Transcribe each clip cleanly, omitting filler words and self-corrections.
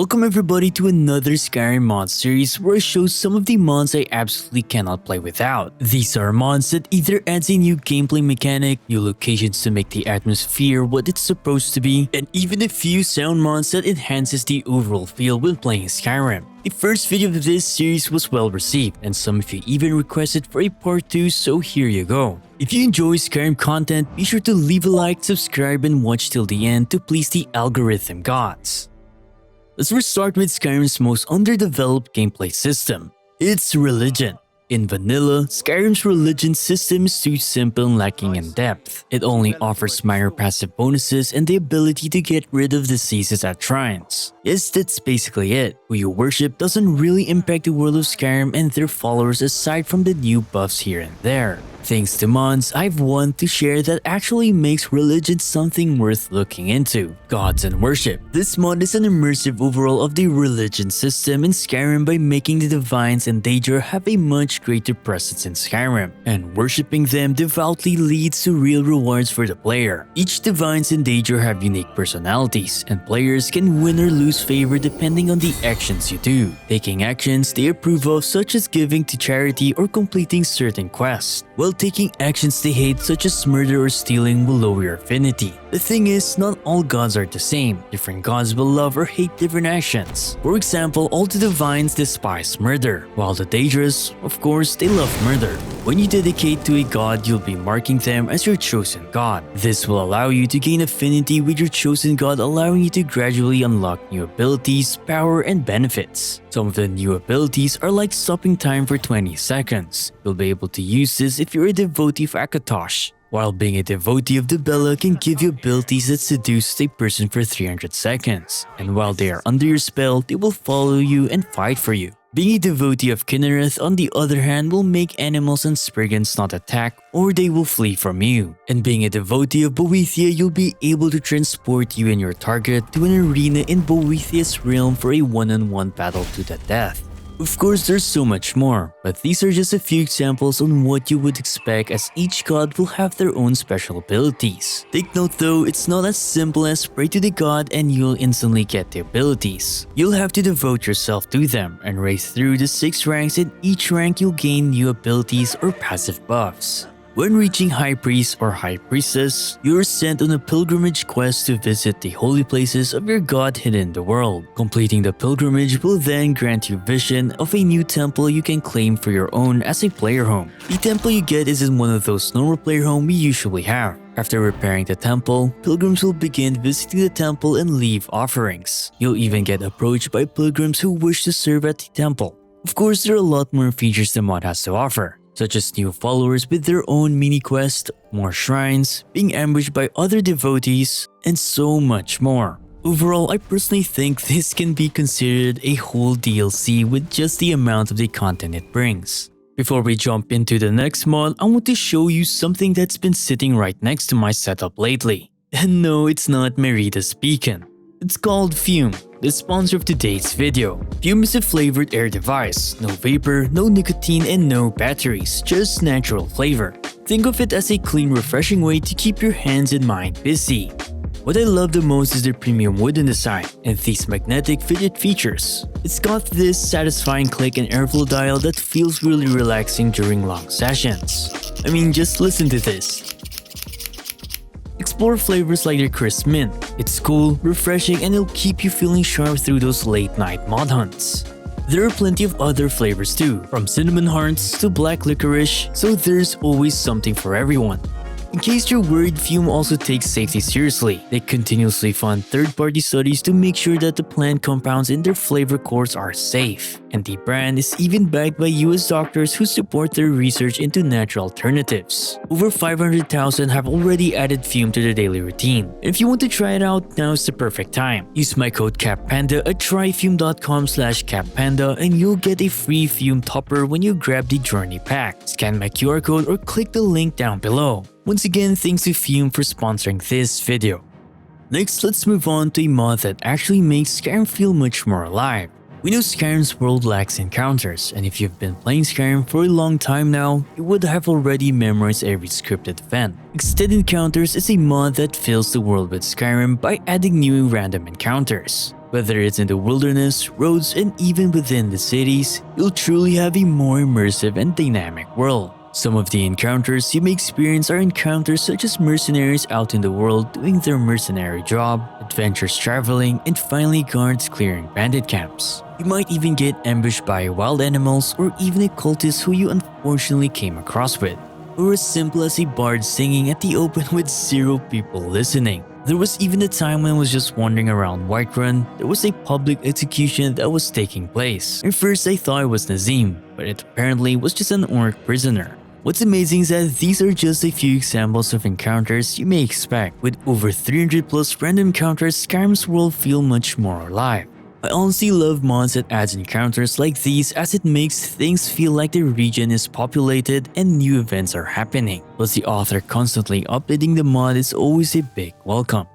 Welcome everybody to another Skyrim mod series where I show some of the mods I absolutely cannot play without. These are mods that either adds a new gameplay mechanic, new locations to make the atmosphere what it's supposed to be, and even a few sound mods that enhances the overall feel when playing Skyrim. The first video of this series was well received, and some of you even requested for a part 2, so here you go. If you enjoy Skyrim content, be sure to leave a like, subscribe, and watch till the end to please the algorithm gods. Let's start with Skyrim's most underdeveloped gameplay system. It's religion. In vanilla, Skyrim's religion system is too simple and lacking in depth. It only offers minor passive bonuses and the ability to get rid of diseases at shrines. Yes, that's basically it. Who you worship doesn't really impact the world of Skyrim and their followers aside from the new buffs here and there. Thanks to mods, I've one to share that actually makes religion something worth looking into: gods and worship. This mod is an immersive overhaul of the religion system in Skyrim by making the divines and Daedra have a much greater presence in Skyrim, and worshipping them devoutly leads to real rewards for the player. Each divines and Daedra have unique personalities, and players can win or lose favor depending on the actions you do. Taking actions they approve of, such as giving to charity or completing certain quests, while taking actions they hate, such as murder or stealing, will lower your affinity. The thing is, not all gods are the same. Different gods will love or hate different actions. For example, all the divines despise murder, while the Daedras, of course, they love murder. When you dedicate to a god, you'll be marking them as your chosen god. This will allow you to gain affinity with your chosen god, allowing you to gradually unlock new abilities, power, and benefits. Some of the new abilities are like stopping time for 20 seconds. You'll be able to use this if you're a devotee of Akatosh, while being a devotee of Dibella can give you abilities that seduce a person for 300 seconds, and while they are under your spell, they will follow you and fight for you. Being a devotee of Kinnereth, on the other hand, will make animals and Spriggans not attack or they will flee from you. And being a devotee of Boethia, you'll be able to transport you and your target to an arena in Boethia's realm for a one-on-one battle to the death. Of course, there's so much more, but these are just a few examples on what you would expect, as each god will have their own special abilities. Take note though, it's not as simple as pray to the god and you'll instantly get the abilities. You'll have to devote yourself to them and race through the 6 ranks, and each rank you'll gain new abilities or passive buffs. When reaching High Priest or High Priestess, you are sent on a pilgrimage quest to visit the holy places of your god hidden in the world. Completing the pilgrimage will then grant you vision of a new temple you can claim for your own as a player home. The temple you get is in one of those normal player homes we usually have. After repairing the temple, pilgrims will begin visiting the temple and leave offerings. You'll even get approached by pilgrims who wish to serve at the temple. Of course, there are a lot more features the mod has to offer, such as new followers with their own mini-quest, more shrines, being ambushed by other devotees, and so much more. Overall, I personally think this can be considered a whole DLC with just the amount of the content it brings. Before we jump into the next mod, I want to show you something that's been sitting right next to my setup lately. And no, it's not Merida's Beacon. It's called Fume, the sponsor of today's video. Fume is a flavored air device. No vapor, no nicotine, and no batteries, just natural flavor. Think of it as a clean, refreshing way to keep your hands and mind busy. What I love the most is their premium wooden design and these magnetic fidget features. It's got this satisfying click and airflow dial that feels really relaxing during long sessions. I mean, just listen to this. Explore flavors like their crisp mint. It's cool, refreshing, and it'll keep you feeling sharp through those late night mod hunts. There are plenty of other flavors too, from cinnamon hearts to black licorice, so there's always something for everyone. In case you're worried, Fume also takes safety seriously. They continuously fund third-party studies to make sure that the plant compounds in their flavor cores are safe. And the brand is even backed by US doctors who support their research into natural alternatives. Over 500,000 have already added Fume to their daily routine. And if you want to try it out, now's the perfect time. Use my code CAPPANDA at tryfume.com/CAPPANDA and you'll get a free Fume topper when you grab the Journey Pack. Scan my QR code or click the link down below. Once again, thanks to Fume for sponsoring this video. Next, let's move on to a mod that actually makes Skyrim feel much more alive. We know Skyrim's world lacks encounters, and if you've been playing Skyrim for a long time now, you would have already memorized every scripted event. Extended Encounters is a mod that fills the world with Skyrim by adding new random encounters. Whether it's in the wilderness, roads, and even within the cities, you'll truly have a more immersive and dynamic world. Some of the encounters you may experience are encounters such as mercenaries out in the world doing their mercenary job, adventurers traveling, and finally guards clearing bandit camps. You might even get ambushed by wild animals or even a cultist who you unfortunately came across with. Or as simple as a bard singing at the open with 0 people listening. There was even a time when I was just wandering around Whiterun, there was a public execution that was taking place. At first I thought it was Nazim, but it apparently was just an orc prisoner. What's amazing is that these are just a few examples of encounters you may expect. With over 300 plus random encounters, Skyrim's world feel much more alive. I honestly love mods that adds encounters like these as it makes things feel like the region is populated and new events are happening. Plus the author constantly updating the mod is always a big welcome.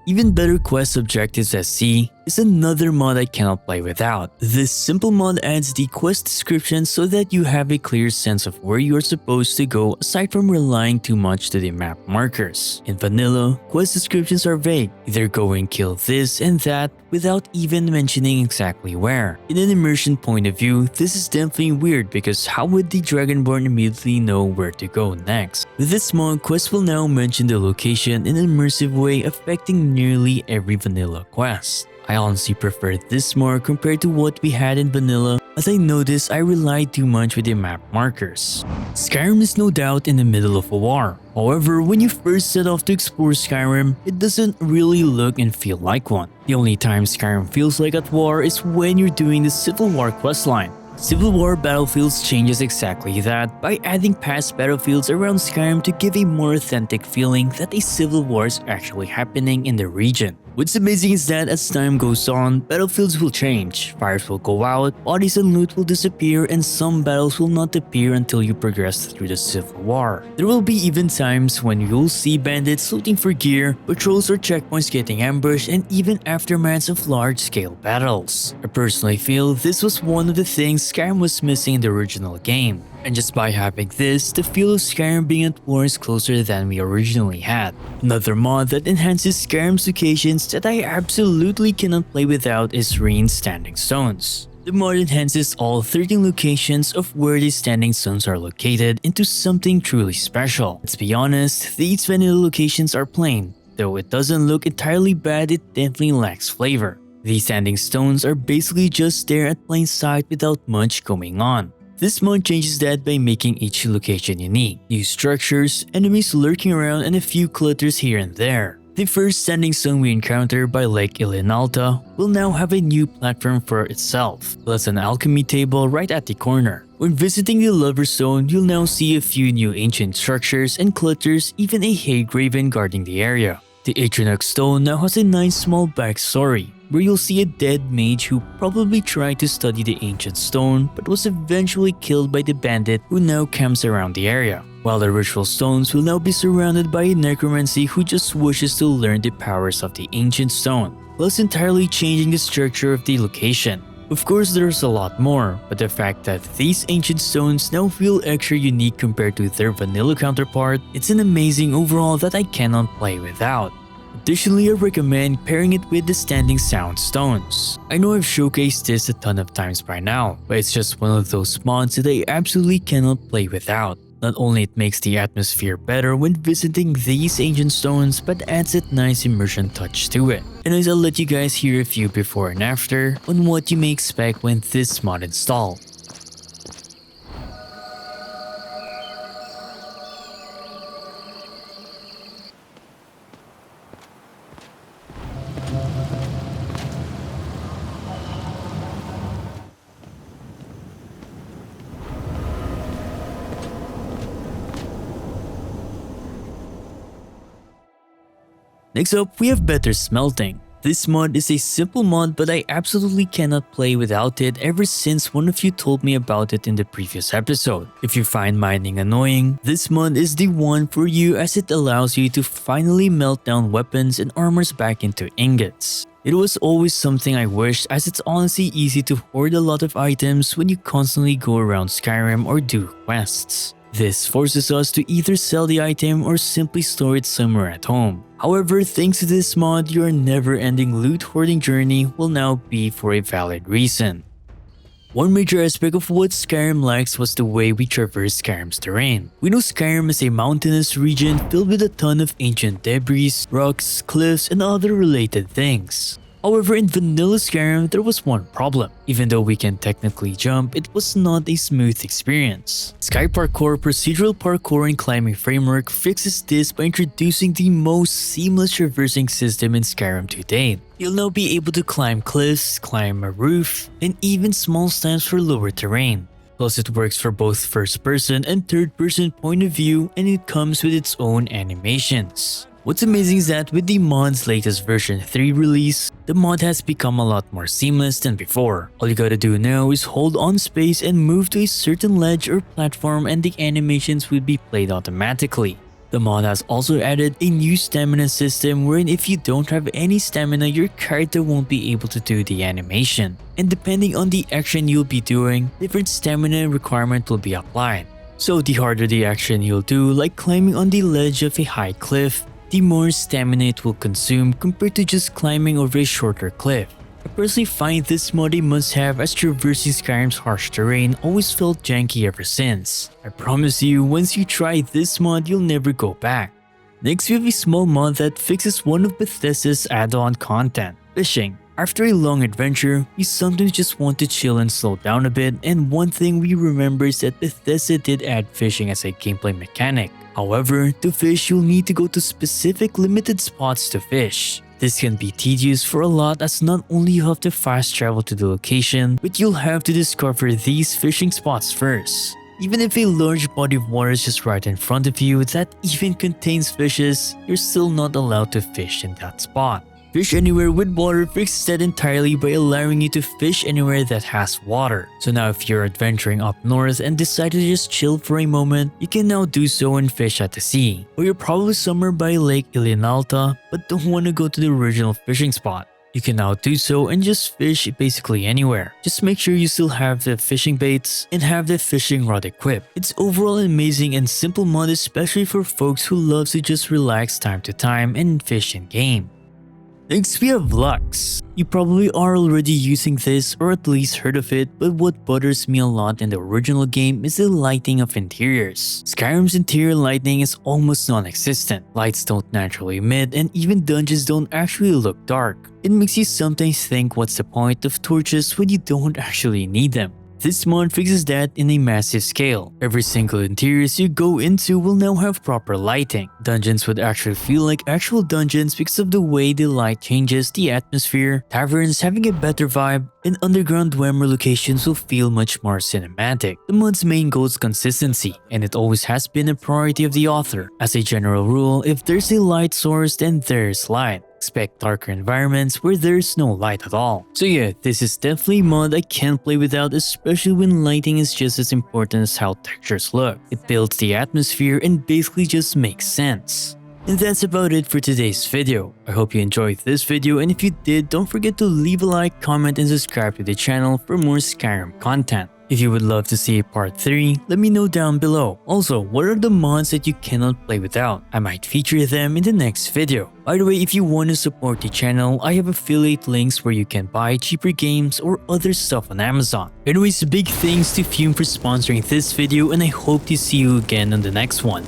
Even better quest objectives at sea is another mod I cannot play without. This simple mod adds the quest description so that you have a clear sense of where you are supposed to go aside from relying too much to the map markers. In vanilla, quest descriptions are vague, either go and kill this and that without even mentioning exactly where. In an immersion point of view, this is definitely weird because how would the Dragonborn immediately know where to go next? With this mod, quests will now mention the location in an immersive way affecting nearly every vanilla quest. I honestly prefer this more compared to what we had in vanilla, as I noticed I relied too much with the map markers. Skyrim is no doubt in the middle of a war. However, when you first set off to explore Skyrim, it doesn't really look and feel like one. The only time Skyrim feels like at war is when you're doing the Civil War questline. Civil War Battlefields changes exactly that by adding past battlefields around Skyrim to give a more authentic feeling that a civil war is actually happening in the region. What's amazing is that as time goes on, battlefields will change, fires will go out, bodies and loot will disappear, and some battles will not appear until you progress through the Civil War. There will be even times when you'll see bandits looting for gear, patrols or checkpoints getting ambushed, and even aftermaths of large-scale battles. I personally feel this was one of the things Skyrim was missing in the original game. And just by having this, the feel of Skyrim being at war is closer than we originally had. Another mod that enhances Skyrim's locations that I absolutely cannot play without is Rain's Standing Stones. The mod enhances all 13 locations of where these standing stones are located into something truly special. Let's be honest, these vanilla locations are plain. Though it doesn't look entirely bad, it definitely lacks flavor. These standing stones are basically just there at plain sight without much going on. This mod changes that by making each location unique, new structures, enemies lurking around, and a few clutters here and there. The first standing stone we encounter by Lake Ilinalta will now have a new platform for itself, plus an alchemy table right at the corner. When visiting the Lover's Stone, you'll now see a few new ancient structures and clutters, even a Hague Raven guarding the area. The Atronach Stone now has a nice small backstory, where you'll see a dead mage who probably tried to study the ancient stone but was eventually killed by the bandit who now camps around the area. While the ritual stones will now be surrounded by a necromancy who just wishes to learn the powers of the ancient stone, plus entirely changing the structure of the location. Of course, there's a lot more, but the fact that these ancient stones now feel extra unique compared to their vanilla counterpart, it's an amazing overall that I cannot play without. Additionally, I recommend pairing it with the Standing Sound Stones. I know I've showcased this a ton of times by now, but it's just one of those mods that I absolutely cannot play without. Not only it makes the atmosphere better when visiting these ancient stones, but adds that nice immersion touch to it. Anyways, I'll let you guys hear a few before and after on what you may expect when this mod installed. Next up, we have Better Smelting. This mod is a simple mod, but I absolutely cannot play without it ever since one of you told me about it in the previous episode. If you find mining annoying, this mod is the one for you as it allows you to finally melt down weapons and armors back into ingots. It was always something I wished, as it's honestly easy to hoard a lot of items when you constantly go around Skyrim or do quests. This forces us to either sell the item or simply store it somewhere at home. However, thanks to this mod, your never-ending loot hoarding journey will now be for a valid reason. One major aspect of what Skyrim lacks was the way we traverse Skyrim's terrain. We know Skyrim is a mountainous region filled with a ton of ancient debris, rocks, cliffs, and other related things. However, in vanilla Skyrim, there was one problem. Even though we can technically jump, it was not a smooth experience. SkyParkour procedural parkour and climbing framework fixes this by introducing the most seamless traversing system in Skyrim to date. You'll now be able to climb cliffs, climb a roof, and even small stamps for lower terrain. Plus, it works for both first-person and third-person point of view, and it comes with its own animations. What's amazing is that with the mod's latest version 3 release, the mod has become a lot more seamless than before. All you gotta do now is hold on space and move to a certain ledge or platform and the animations will be played automatically. The mod has also added a new stamina system wherein if you don't have any stamina, your character won't be able to do the animation. And depending on the action you'll be doing, different stamina requirement will be applied. So the harder the action you'll do, like climbing on the ledge of a high cliff, the more stamina it will consume compared to just climbing over a shorter cliff. I personally find this mod a must-have as traversing Skyrim's harsh terrain always felt janky ever since. I promise you, once you try this mod, you'll never go back. Next, we have a small mod that fixes one of Bethesda's add-on content, fishing. After a long adventure, we sometimes just want to chill and slow down a bit, and one thing we remember is that Bethesda did add fishing as a gameplay mechanic. However, to fish, you'll need to go to specific limited spots to fish. This can be tedious for a lot as not only you have to fast travel to the location, but you'll have to discover these fishing spots first. Even if a large body of water is just right in front of you that even contains fishes, you're still not allowed to fish in that spot. Fish Anywhere with water fixes that entirely by allowing you to fish anywhere that has water. So now if you're adventuring up north and decide to just chill for a moment, you can now do so and fish at the sea. Or you're probably somewhere by Lake Ilianalta but don't want to go to the original fishing spot. You can now do so and just fish basically anywhere. Just make sure you still have the fishing baits and have the fishing rod equipped. It's overall an amazing and simple mod, especially for folks who love to just relax time to time and fish in game. Next, we have Lux. You probably are already using this or at least heard of it, but what bothers me a lot in the original game is the lighting of interiors. Skyrim's interior lighting is almost non-existent. Lights don't naturally emit and even dungeons don't actually look dark. It makes you sometimes think what's the point of torches when you don't actually need them. This mod fixes that in a massive scale. Every single interiors you go into will now have proper lighting. Dungeons would actually feel like actual dungeons because of the way the light changes the atmosphere, taverns having a better vibe, and underground dwemer locations will feel much more cinematic. The mod's main goal is consistency, and it always has been a priority of the author. As a general rule, if there's a light source, then there's light. Expect darker environments where there's no light at all. So yeah, this is definitely a mod I can't play without, especially when lighting is just as important as how textures look. It builds the atmosphere and basically just makes sense. And that's about it for today's video. I hope you enjoyed this video, and if you did, don't forget to leave a like, comment, and subscribe to the channel for more Skyrim content. If you would love to see a part 3, let me know down below. Also, what are the mods that you cannot play without? I might feature them in the next video. By the way, if you want to support the channel, I have affiliate links where you can buy cheaper games or other stuff on Amazon. Anyways, big thanks to Fume for sponsoring this video, and I hope to see you again on the next one.